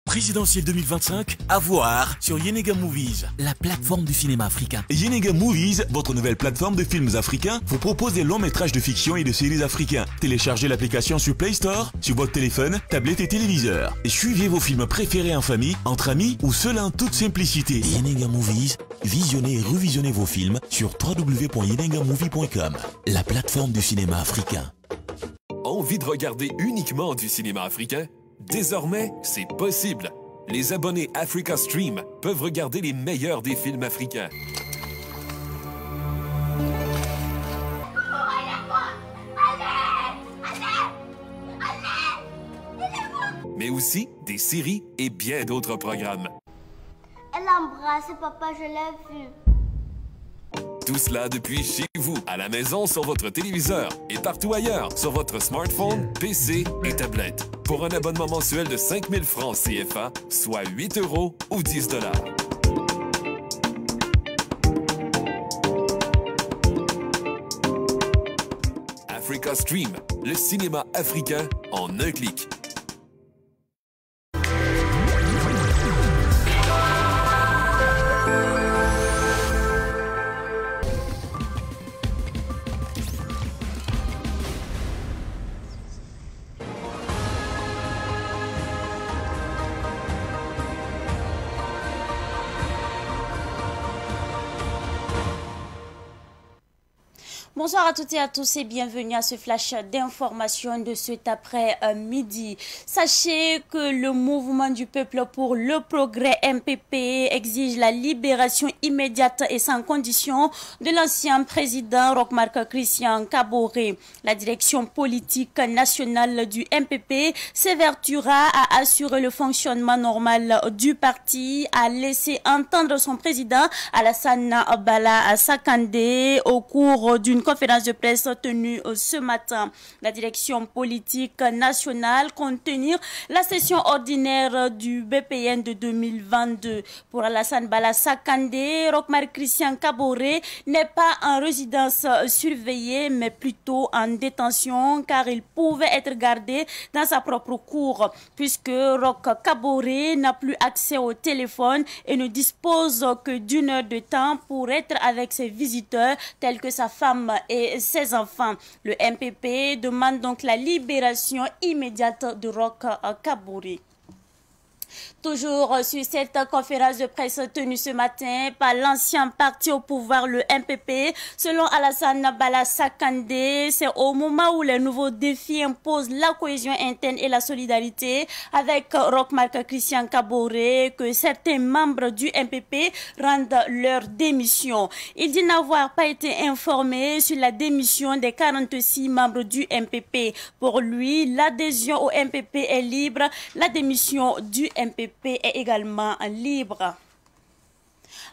Présidentielle 2025, à voir sur Yenega Movies, la plateforme du cinéma africain. Yenega Movies, votre nouvelle plateforme de films africains, vous propose des longs métrages de fiction et de séries africains. Téléchargez l'application sur Play Store, sur votre téléphone, tablette et téléviseur. Et suivez vos films préférés en famille, entre amis ou seuls en toute simplicité. Yenega Movies, visionnez et revisionnez vos films sur www.yenegamovie.com, la plateforme du cinéma africain. Envie de regarder uniquement du cinéma africain? Désormais, c'est possible. Les abonnés Africa Stream peuvent regarder les meilleurs des films africains. Mais aussi des séries et bien d'autres programmes. Elle a embrassé papa, je l'ai vu. Tout cela depuis chez vous, à la maison, sur votre téléviseur et partout ailleurs, sur votre smartphone, PC et tablette. Pour un abonnement mensuel de 5 000 francs CFA, soit 8 € ou 10 $. Africa Stream, le cinéma africain en un clic. Bonsoir à toutes et à tous et bienvenue à ce flash d'information de cet après-midi. Sachez que le mouvement du peuple pour le progrès MPP exige la libération immédiate et sans condition de l'ancien président Roch-Marc Christian Kaboré. La direction politique nationale du MPP s'évertuera à assurer le fonctionnement normal du parti, à laisser entendre son président Alassane Bala Sakandé au cours d'une conférence de presse tenue ce matin. La direction politique nationale compte tenir la session ordinaire du BPN de 2022. Pour Alassane Bala Sakandé, Roch-Marc Christian Kaboré n'est pas en résidence surveillée mais plutôt en détention car il pouvait être gardé dans sa propre cour puisque Roch Kaboré n'a plus accès au téléphone et ne dispose que d'une heure de temps pour être avec ses visiteurs tels que sa femme et ses enfants. Le MPP demande donc la libération immédiate de Roch Kaboré. Toujours sur cette conférence de presse tenue ce matin par l'ancien parti au pouvoir, le MPP, selon Alassane Bala Sakandé, c'est au moment où les nouveaux défis imposent la cohésion interne et la solidarité avec Roch-Marc Christian Kaboré que certains membres du MPP rendent leur démission. Il dit n'avoir pas été informé sur la démission des 46 membres du MPP. Pour lui, l'adhésion au MPP est libre, la démission du MPP est également libre.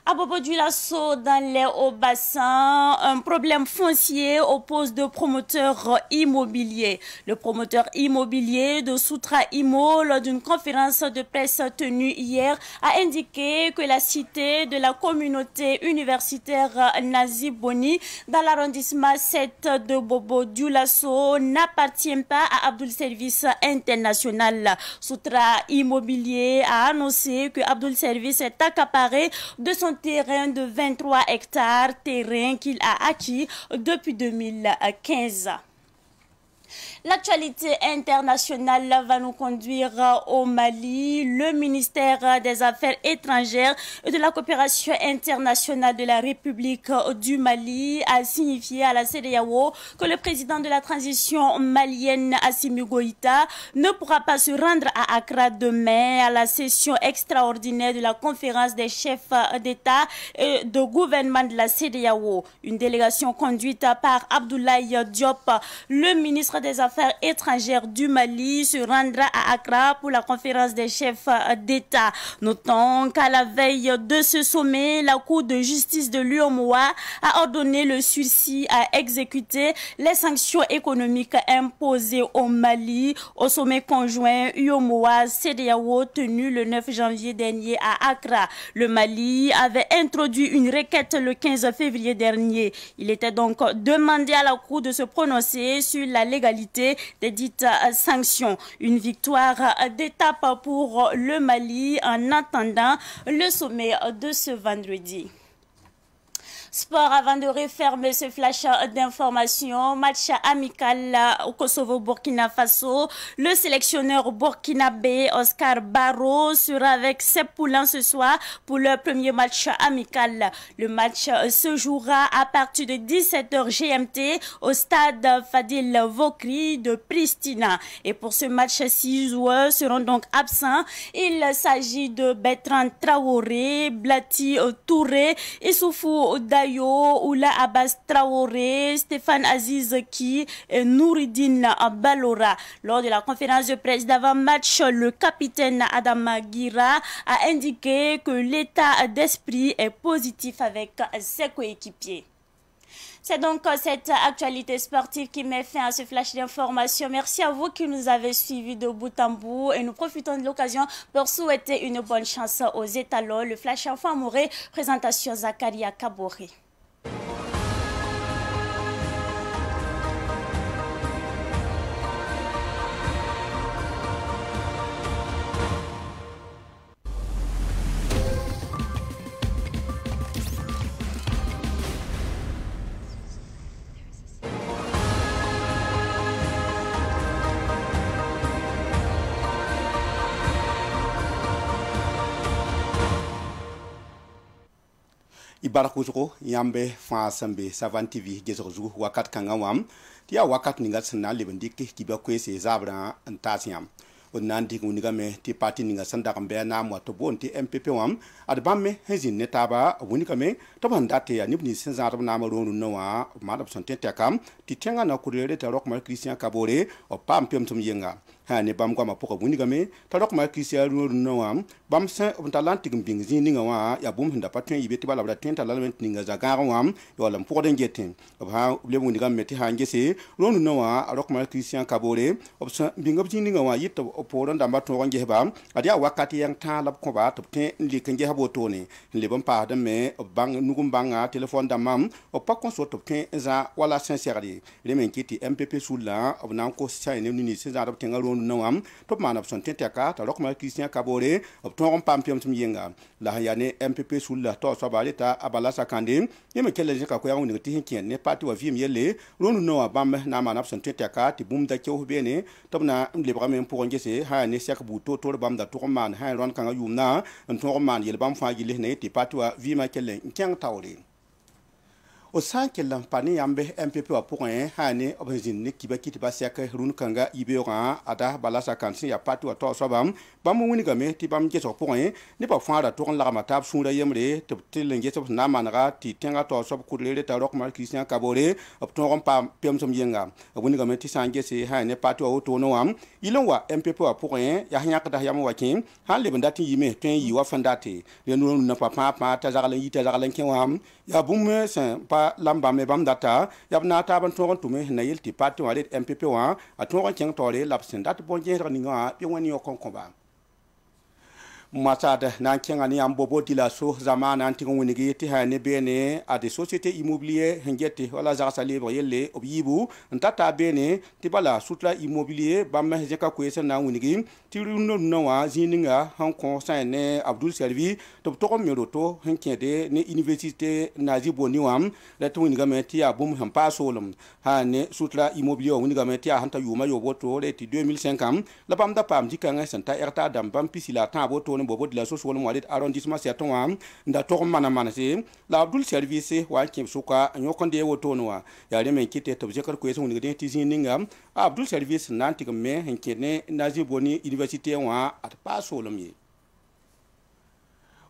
À Bobo Dioulasso, dans les Hauts-Bassins, un problème foncier oppose deux promoteurs immobiliers. Le promoteur immobilier de Soutra Imo, lors d'une conférence de presse tenue hier, a indiqué que la cité de la communauté universitaire Nazi Boni, dans l'arrondissement 7 de Bobo Dioulasso, n'appartient pas à Abdoul Service International. Soutra Immobilier a annoncé que Abdoul Service est accaparé de son terrain de 23 hectares, terrain qu'il a acquis depuis 2015. L'actualité internationale va nous conduire au Mali. Le ministère des Affaires étrangères et de la coopération internationale de la République du Mali a signifié à la CEDEAO que le président de la transition malienne, Assimi Goïta, ne pourra pas se rendre à Accra demain à la session extraordinaire de la conférence des chefs d'État et de gouvernement de la CEDEAO. Une délégation conduite par Abdoulaye Diop, le ministre des Affaires étrangères du Mali, se rendra à Accra pour la conférence des chefs d'État. Notons qu'à la veille de ce sommet, la Cour de justice de l'UEMOA a ordonné le sursis à exécuter les sanctions économiques imposées au Mali au sommet conjoint UEMOA-CEDEAO tenu le 9 janvier dernier à Accra. Le Mali avait introduit une requête le 15 février dernier. Il était donc demandé à la Cour de se prononcer sur la légalité légalité des dites sanctions. Une victoire d'étape pour le Mali en attendant le sommet de ce vendredi. Sport, avant de refermer ce flash d'information, match amical au Kosovo-Burkina Faso. Le sélectionneur burkinabé Oscar Barro sera avec Sepp Poulain ce soir pour leur premier match amical. Le match se jouera à partir de 17h GMT au stade Fadil Vokri de Pristina. Et pour ce match, 6 joueurs seront donc absents. Il s'agit de Bertrand Traoré, Blati Touré, Issoufou Dayo, Oula Abbas Traoré, Stéphane Aziz Ki et Nouridine Balora. Lors de la conférence de presse d'avant-match, le capitaine Adam Gira a indiqué que l'état d'esprit est positif avec ses coéquipiers. C'est donc cette actualité sportive qui met fin à ce flash d'information. Merci à vous qui nous avez suivis de bout en bout et nous profitons de l'occasion pour souhaiter une bonne chance aux étalons. Le flash info amoureux, présentation Zakaria Kaboré. Ibarakuzgo yambe fa sambe Savan TV gezorzu wakat kangawam tia wakat ninga sna lebendik kiba kwese zabra antasiam onandi uniga me ti parti ninga sanda kambe na moto bonti MPP wam adbamme hezin netaba unika me to bandate ya nibni senzar na maronu noa madab sonte takam ti tenga na kurere ta rok mar Christian Kabore o pam pem tum yenga ha ne bam kwa mapoka uniga me ta rok mar Christian noa bam sen ontalantik mbing zininga wa ya bum hinda patwen yibeti bala bla tenta lalment ninga zagara wam yo lam poden jetin ha lebu uniga me ti hangese ronu noa rok mar Christian Kabore opsa bingab zininga wa yit poron damba to nge ba adia wakati yang ta lab ko ba to te li kan je habo to ne le bam pa da me bang nugum banga telephone da mam o pa kon so to te za wala sincèrement le men kiti MPP soula o nan ko sa ne ni se za da te ngaro no am to man option te ka ta rok ma Christian Kabore o to ron pam pam tum yenga la ya ne MPP soula to so ba leta abala sakande ye me kele je ka ko ya ni ti hin ne parti wa vi yele ronu no bam na man option te ka ti bum da ke o be ne to na le bra men pour ngese ha ne sak buto to bam da to man ha ron kan yumna to man yel bam fa gile ne ti patwa vi ma kele nkyang tawre o sanke lampani yambe MPP wa point ha ne obenzin ne kiba kiti ba sak run kanga ibera ada balasa kansi ya patwa to so bam woni game ti bam je so point ne ba fa da to la ma tab sura yemre to tilenge so na manara ti tenga to so kurele ta rok mal Christian Kabore op to ron pam pem som yenga woni game ti sange se ha ne patwa o to no am ilon wa MPP wa point ya hanya kada yam wakin ha le bandati yime ten yi wa fandate le no na papa pa ta zagalen yita zagalen ken wam ya bumme sen pa lamba me bam data yabna ta ban to tume na yilti parti wa MPP wa aton ken tore lapsen dat bon je ninga bi woni yo konkomba Masada nan kengani ambobo dila so zamana anti ngonigi ti hane bene a des sociétés immobilières hengeti wala za salibre yelle obibu ntata bene ti bala sutra immobilier bamma jeka ko yesa na ngonigi ti runo nowa zininga hankon sane Abdul Servi to to mero to henkede ne université nazi boniwam la to ngonigi meti abum hampa solum hane sutra immobilier ngonigi meti hanta yuma yoboto le ti 2005 la bamda pam dikanga santa erta dam bam pisila tabo bobo de la social moalit arrondissement certain wam nda to mana se la Abdul Service wa kim suka nyokonde woto no ya le men kite to jekar ko yeso ngi ti zininga Abdul Service nanti me henkene nazi boni université wa at pa solom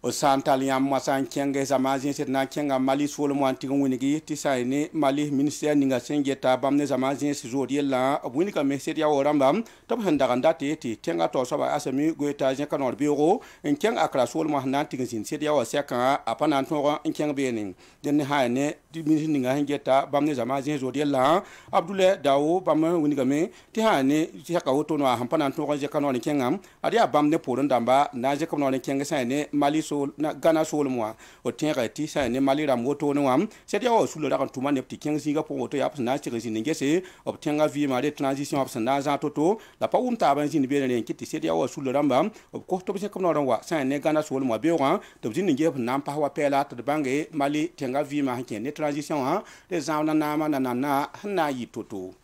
o santaliam masan kenge zamazin set na kenga Mali solo mo anti ngunigi ti sayne Mali ministère ninga sengeta bamne zamazin si jodiela obunika meset ya oramba to handa ganda ti tenga to so ba asami goeta je kanor biro en keng akra solo mo nanti ngin set ya waseka apana to en keng benin den ha ne ministre ninga hengeta bamne zama zin zo la Abdoulaye Dawo bam winigame ti hane ti ka woto no hampana to je kanu ne kengam adia bamne poron damba na je kanu ne kenga sa ne Mali so na Ghana so le moi o tenga ti sa ne Mali ram woto no am c'est dia o sulo da kan tuma ne ti kenga singa po woto ya na ti resi ninge se o tenga vi ma de transition op na za toto la pa ta ban zin be ne kiti c'est dia o sulo ramba o ko to be kanu wa sa ne Ghana so le moi be wa to zin ninge na pa wa pela to bange Mali tenga vi ma ken ne transition ha de zauna na ma na yi toto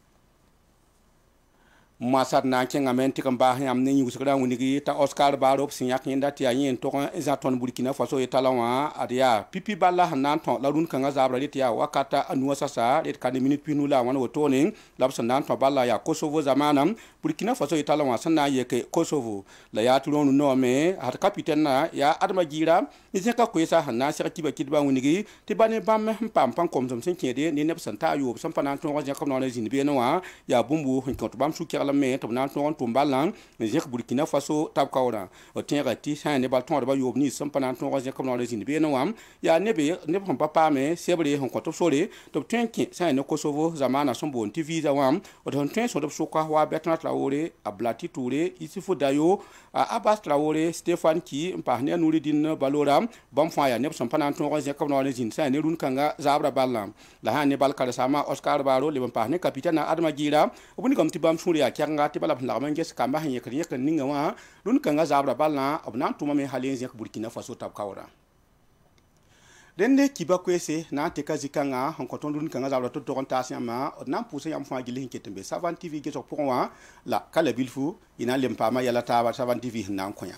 masat na kenga menti kamba yam ne nyu sukra wunigi ta Oscar Barop sinyak yenda ti ayen to za ton Burkina Faso etalawa adia pipi balla hanan ton la run kanga zabra rit ya wakata anu sasa ret kan minute pinu la wan wotoning labsan nan to balla ya Kosovo zamanam Burkina Faso etalawa sanna yeke Kosovo la ya tulonu no me hat capitaine na ya adma gira ni ka kwesa hanna sira kiba kidba wunigi ti bane bam pam pam kom som sen kede ni ne santa yo sam panan to ga kam no ne zin be no wa ya bumbu hin ko bam su kala me to nan to balan ni je Burkina Faso tab kawra o tenga ti sa ne bal ton ba yo ni sam panan to ga kam no ne zin be no wa ya ne be ne pam papa me sebre hon ko to sore to tenki sa ne Kosovo zamana som bon ti visa wa o don ten so to so kwa wa betna Traoré Ablati Touré Issoufou Dayo Abbas Traoré Stéphane Ki mpahne Nouridine Balora bam fa ya ne sam panan to ga kam no ne zin sa ne run kanga zabra balam la ha ne bal kala sama Oscar Baro le mpahne capitaine Adama Gira obuni kam ti bam suri ya kyanga ti bala la man ges kamba hanye kan yekan ninga wa run kanga zabra balna obnan tuma me halen zek Burkina Faso tab kawra dende kiba kwese na te kazikanga hon koton run kanga zabra to tonta siama odnan pousse yam fa gili hinketembe Savane TV geso pour wa la kala bilfu ina lempa ma yala ta Savane TV nan konya